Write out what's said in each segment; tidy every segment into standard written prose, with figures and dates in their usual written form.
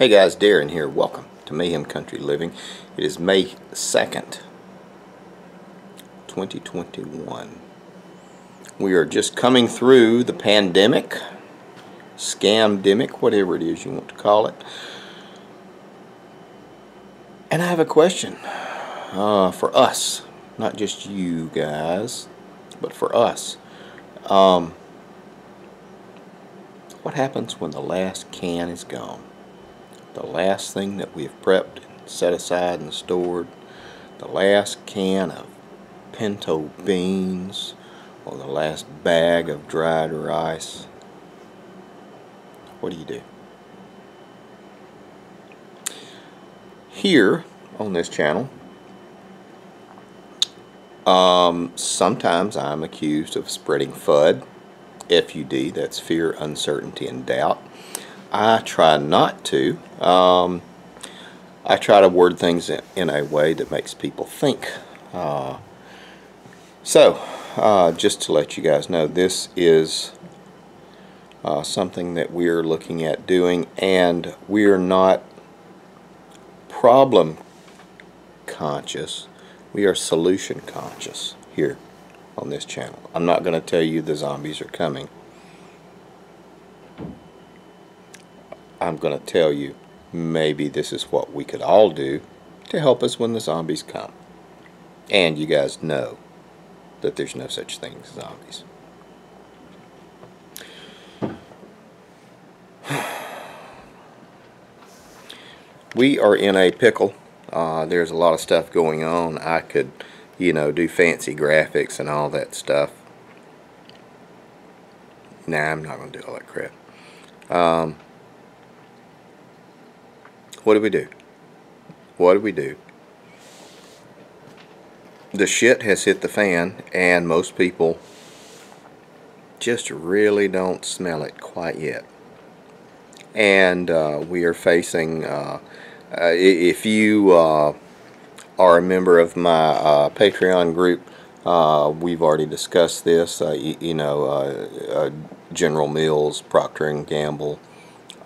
Hey guys, Darren here. Welcome to Mayhem Country Living. It is May 2nd, 2021. We are just coming through the pandemic, scamdemic, whatever it is you want to call it. And I have a question for us, not just you guys, but for us. What happens when the last can is gone? The last thing that we have prepped and set aside and stored, the last can of pinto beans, or the last bag of dried rice. What do you do? Here on this channel, sometimes I'm accused of spreading FUD, F-U-D, that's fear, uncertainty, and doubt. I try not to. I try to word things in a way that makes people think. Just to let you guys know, this is something that we're looking at doing, and we're not problem conscious. We are solution conscious here on this channel. I'm not going to tell you the zombies are coming. I'm going to tell you maybe this is what we could all do to help us when the zombies come. And you guys know that there's no such thing as zombies. We are in a pickle. There's a lot of stuff going on. I could, do fancy graphics and all that stuff. Nah, I'm not going to do all that crap. What do we do? What do we do? The shit has hit the fan, and most people just really don't smell it quite yet. And we are facing, if you are a member of my Patreon group, we've already discussed this, General Mills, Procter & Gamble,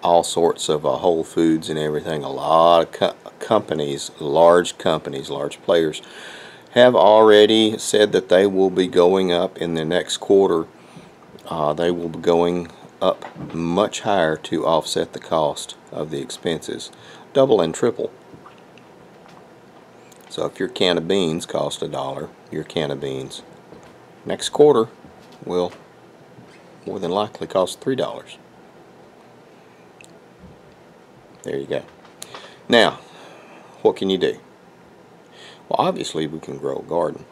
all sorts of Whole Foods and everything. A lot of companies, large players, have already said that they will be going up in the next quarter. They will be going up much higher to offset the cost of the expenses, double and triple. So if your can of beans cost $1, your can of beans next quarter will more than likely cost $3. There you go. Now, what can you do? Well, obviously we can grow a garden,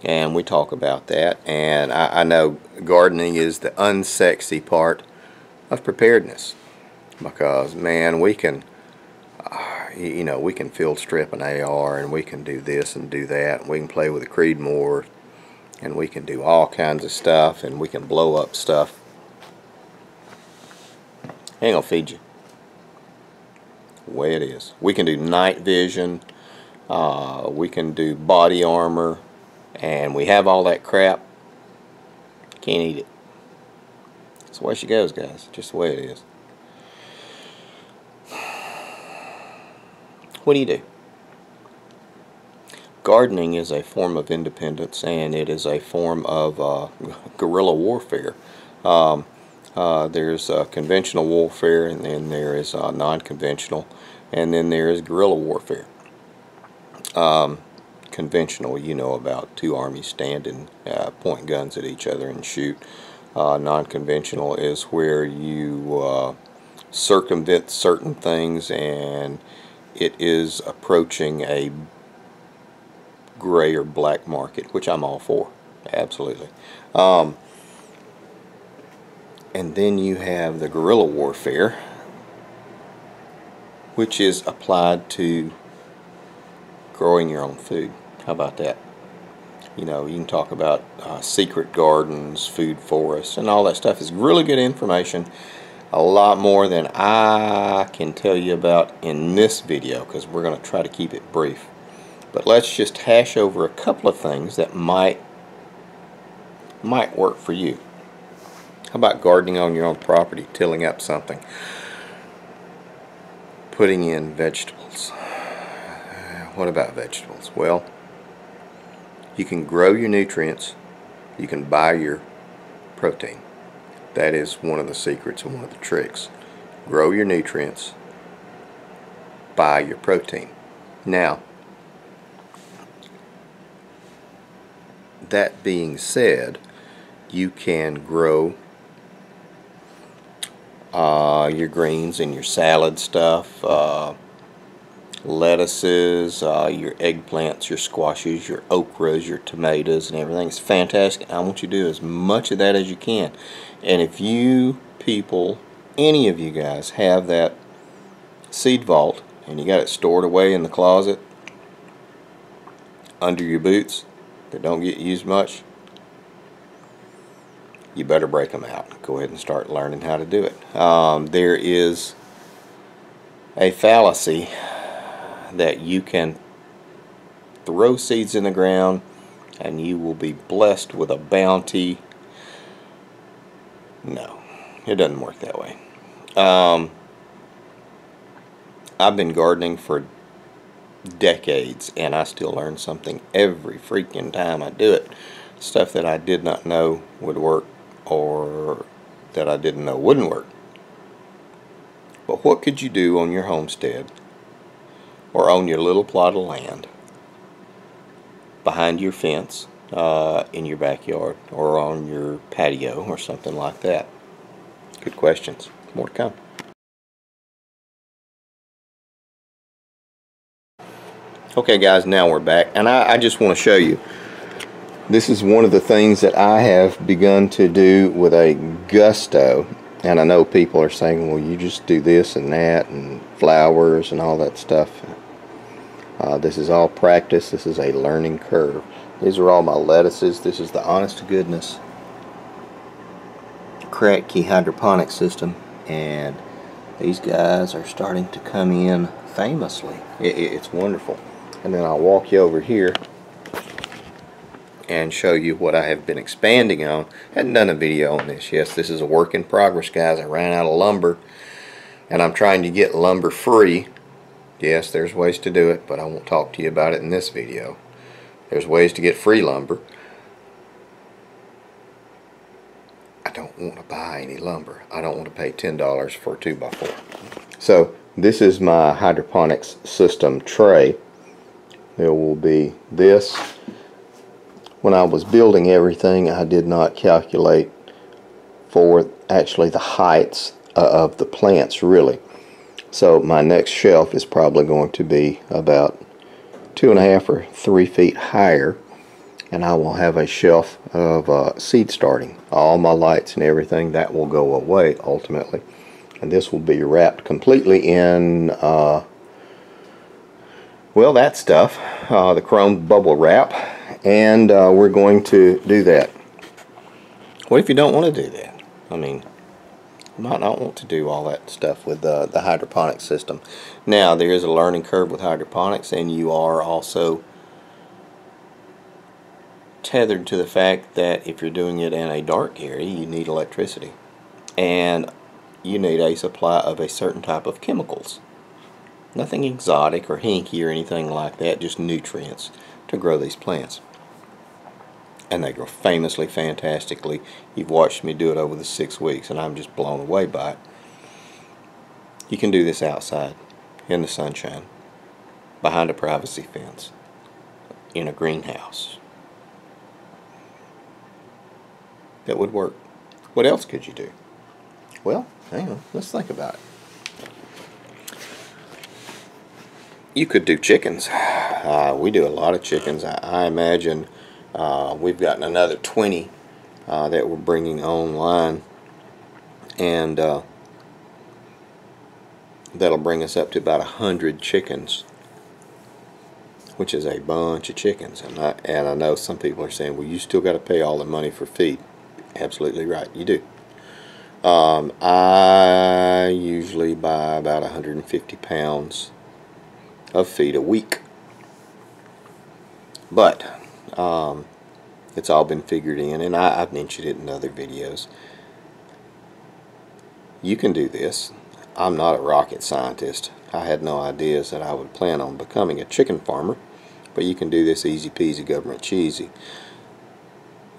and we talk about that, and I know gardening is the unsexy part of preparedness, because man, we can we can field strip an AR, and we can do this and do that, and we can play with a Creedmoor, and we can do all kinds of stuff, and we can blow up stuff. Ain't gonna feed you. Way it is. We can do night vision, we can do body armor, and we have all that crap. Can't eat it. That's the way she goes, guys. Just the way it is. What do you do? Gardening is a form of independence, and it is a form of guerrilla warfare. There's conventional warfare, and then there is non-conventional, and then there is guerrilla warfare. Conventional, about two armies standing, point guns at each other and shoot. Non-conventional is where you circumvent certain things, and it is approaching a gray or black market, which I'm all for, absolutely. And then you have the guerrilla warfare, which is applied to growing your own food. How about that? You can talk about secret gardens, food forests, and all that stuff is really good information. A lot more than I can tell you about in this video, because we're going to try to keep it brief. But let's just hash over a couple of things that might work for you. How about gardening on your own property, tilling up something? putting in vegetables. What about vegetables? Well, you can grow your nutrients, you can buy your protein. That is one of the secrets and one of the tricks. Grow your nutrients, buy your protein. Now, that being said, you can grow your greens and your salad stuff, lettuces, your eggplants, your squashes, your okras, your tomatoes, and everything. It's fantastic. I want you to do as much of that as you can. And if you people, any of you guys, have that seed vault and you got it stored away in the closet under your boots that don't get used much, you better break them out. Go ahead and start learning how to do it. There is a fallacy that you can throw seeds in the ground and you will be blessed with a bounty. No, it doesn't work that way. I've been gardening for decades and I still learn something every freaking time I do it. Stuff that I did not know would work or that I didn't know wouldn't work. But what could you do on your homestead or on your little plot of land behind your fence, in your backyard, or on your patio or something like that? Good questions. More to come. Okay guys, now we're back and I just want to show you. This is one of the things that I have begun to do with a gusto, and I know people are saying, well, you just do this and that and flowers and all that stuff. This is all practice. This is a learning curve. These are all my lettuces. This is the honest to goodness Kratky hydroponic system, and these guys are starting to come in famously. It's wonderful. And then I'll walk you over here and show you what I have been expanding on. Hadn't done a video on this. Yes, this is a work in progress, guys. I ran out of lumber and I'm trying to get lumber free. Yes, there's ways to do it, but I won't talk to you about it in this video. There's ways to get free lumber. I don't want to buy any lumber. I don't want to pay $10 for a 2x4. So this is my hydroponics system tray. There will be this. When I was building everything, I did not calculate for actually the heights of the plants, really. So my next shelf is probably going to be about 2.5 or 3 feet higher, and I will have a shelf of seed starting. All my lights and everything, that will go away ultimately, and this will be wrapped completely in well, that stuff, the chrome bubble wrap. And we're going to do that. What if you don't want to do that? I mean, you might not want to do all that stuff with the hydroponic system. Now, there is a learning curve with hydroponics, and you are also tethered to the fact that if you're doing it in a dark area, you need electricity. And you need a supply of a certain type of chemicals. Nothing exotic or hinky or anything like that, just nutrients to grow these plants. And they grow famously, fantastically. You've watched me do it over the 6 weeks, and I'm just blown away by it. You can do this outside, in the sunshine, behind a privacy fence, in a greenhouse. That would work. What else could you do? Well, hang on, let's think about it. You could do chickens. We do a lot of chickens. I imagine we've gotten another 20 that we're bringing online, and that'll bring us up to about 100 chickens, which is a bunch of chickens. And I know some people are saying, well, you still got to pay all the money for feed. Absolutely right, you do. I usually buy about 150 pounds of feed a week, but it's all been figured in, and I've mentioned it in other videos. You can do this. I'm not a rocket scientist. I had no ideas that I would plan on becoming a chicken farmer, but you can do this easy peasy government cheesy.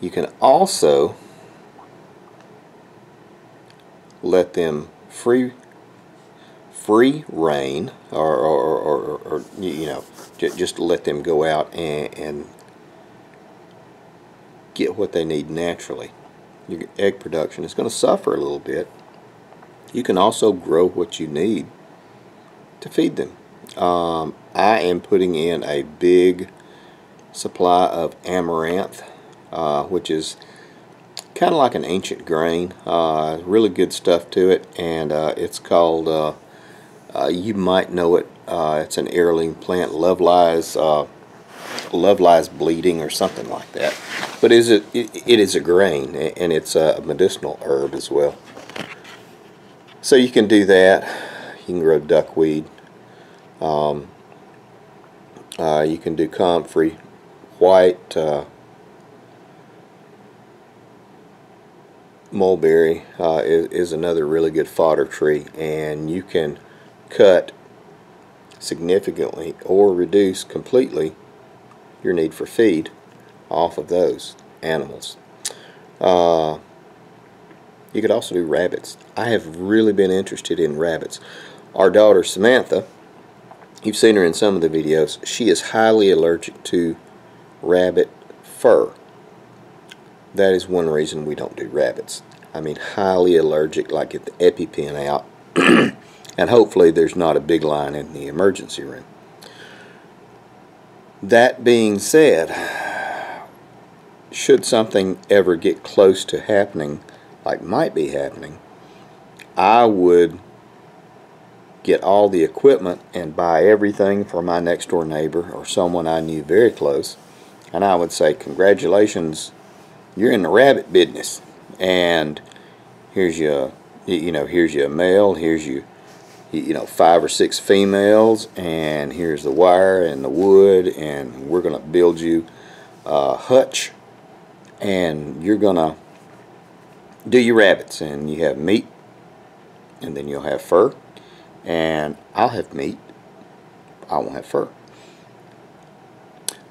You can also let them free reign, or you know, just let them go out and get what they need naturally. Your egg production is going to suffer a little bit. You can also grow what you need to feed them. I am putting in a big supply of amaranth, which is kind of like an ancient grain. Really good stuff to it, and it's called, you might know it, it's an heirloom plant, love lies bleeding or something like that. But it is a grain, and it's a medicinal herb as well. So you can do that. You can grow duckweed. You can do comfrey, white mulberry is another really good fodder tree, and you can cut significantly or reduce completely your need for feed off of those animals. You could also do rabbits. I have really been interested in rabbits. Our daughter Samantha, you've seen her in some of the videos, she is highly allergic to rabbit fur. That is one reason we don't do rabbits. I mean, highly allergic, like get the EpiPen out, and hopefully there's not a big line in the emergency room. That being said, should something ever get close to happening, like might be happening, I would get all the equipment and buy everything for my next door neighbor or someone I knew very close, and I would say, congratulations, you're in the rabbit business, and here's your, here's your male, here's your, 5 or 6 females, and here's the wire and the wood, and we're gonna build you a hutch, and you're gonna do your rabbits, and you have meat, and then you'll have fur, and I'll have meat, I won't have fur.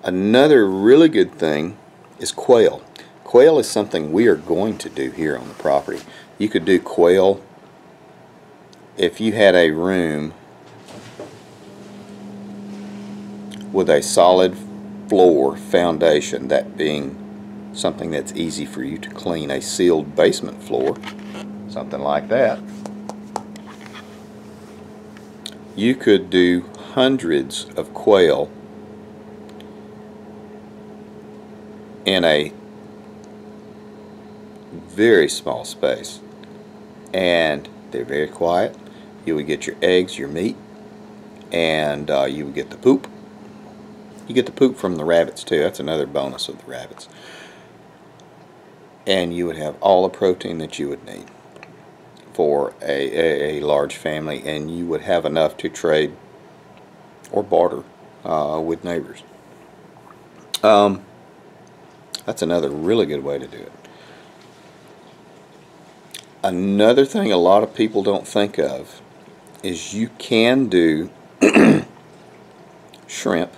Another really good thing is quail. Quail is something we are going to do here on the property. You could do quail if you had a room with a solid floor foundation, that being something that's easy for you to clean, a sealed basement floor, something like that. You could do hundreds of quail in a very small space, and they're very quiet. You would get your eggs, your meat, and you would get the poop. You get the poop from the rabbits too. That's another bonus of the rabbits. And you would have all the protein that you would need for a large family, and you would have enough to trade or barter with neighbors. That's another really good way to do it. Another thing a lot of people don't think of is you can do shrimp,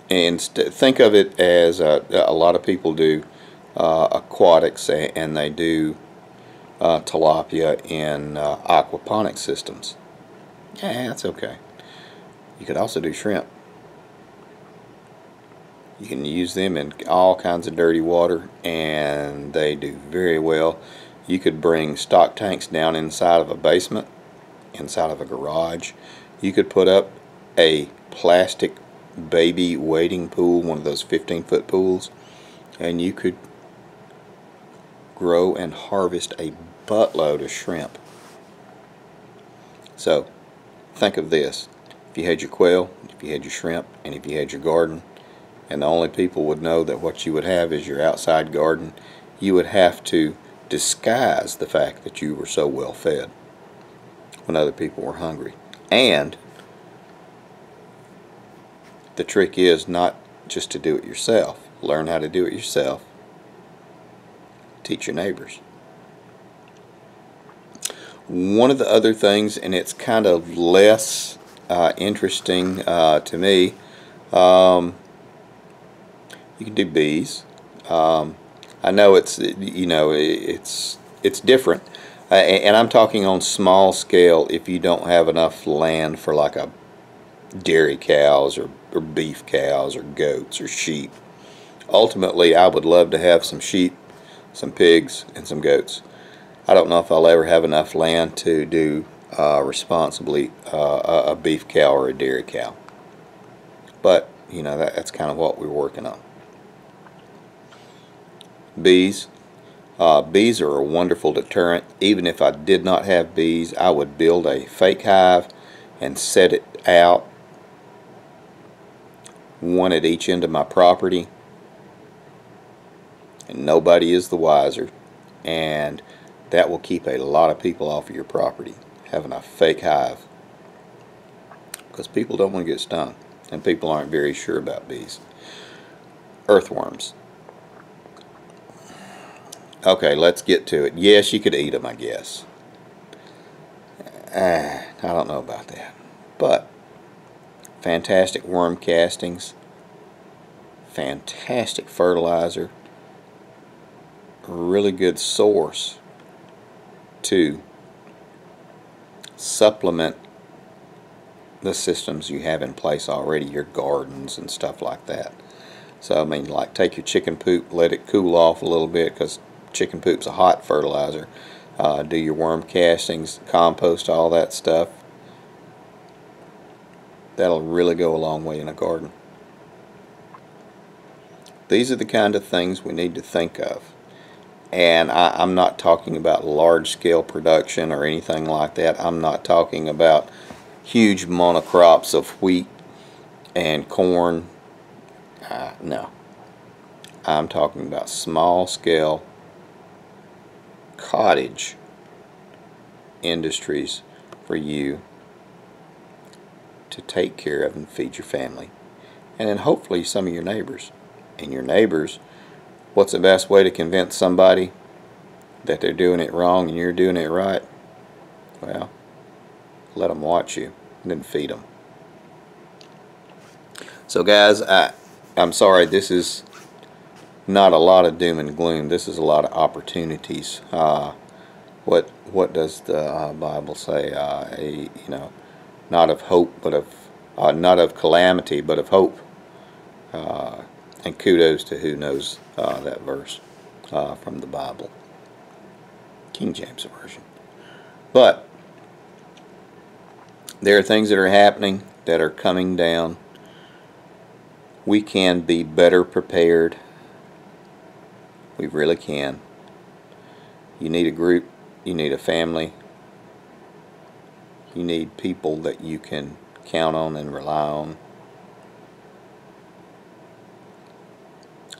and think of it as a lot of people do aquatics, and they do tilapia in aquaponics systems. Yeah, that's okay. You could also do shrimp. You can use them in all kinds of dirty water, and they do very well. You could bring stock tanks down inside of a basement, inside of a garage. You could put up a plastic baby wading pool, one of those 15-foot pools, and you could grow and harvest a buttload of shrimp. So think of this: if you had your quail, if you had your shrimp, and if you had your garden, and the only people would know that what you would have is your outside garden, you would have to disguise the fact that you were so well fed when other people were hungry. And the trick is not just to do it yourself. Learn how to do it yourself. Teach your neighbors. One of the other things, and it's kind of less interesting to me. You can do bees. I know it's it's different, and I'm talking on small scale. If you don't have enough land for like a dairy cows or beef cows or goats or sheep. Ultimately, I would love to have some sheep, some pigs, and some goats. I don't know if I'll ever have enough land to do responsibly a beef cow or a dairy cow. But, you know, that's kind of what we're working on. Bees. Bees are a wonderful deterrent. Even if I did not have bees, I would build a fake hive and set it out, one at each end of my property, and nobody is the wiser, and that will keep a lot of people off of your property, having a fake hive, because people don't want to get stung, and people aren't very sure about bees. Earthworms. Okay, let's get to it. Yes, you could eat them, I guess. I don't know about that, but fantastic worm castings, fantastic fertilizer, really good source to supplement the systems you have in place already, your gardens and stuff like that. So I mean, like, take your chicken poop, let it cool off a little bit, because chicken poop's a hot fertilizer. Do your worm castings, compost, all that stuff. That'll really go a long way in a garden. These are the kind of things we need to think of. And I'm not talking about large-scale production or anything like that. I'm not talking about huge monocrops of wheat and corn. No. I'm talking about small-scale cottage industries for you to take care of and feed your family. And then hopefully some of your neighbors. And your neighbors, what's the best way to convince somebody that they're doing it wrong and you're doing it right? Well, let them watch you and then feed them. So guys, I'm sorry, this is not a lot of doom and gloom. This is a lot of opportunities. What does the Bible say? Not of hope, but of not of calamity, but of hope. And kudos to who knows that verse from the Bible, King James Version. But there are things that are happening that are coming down. We can be better prepared. We really can. You need a group. You need a family. You need people that you can count on and rely on.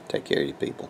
Take care of you people.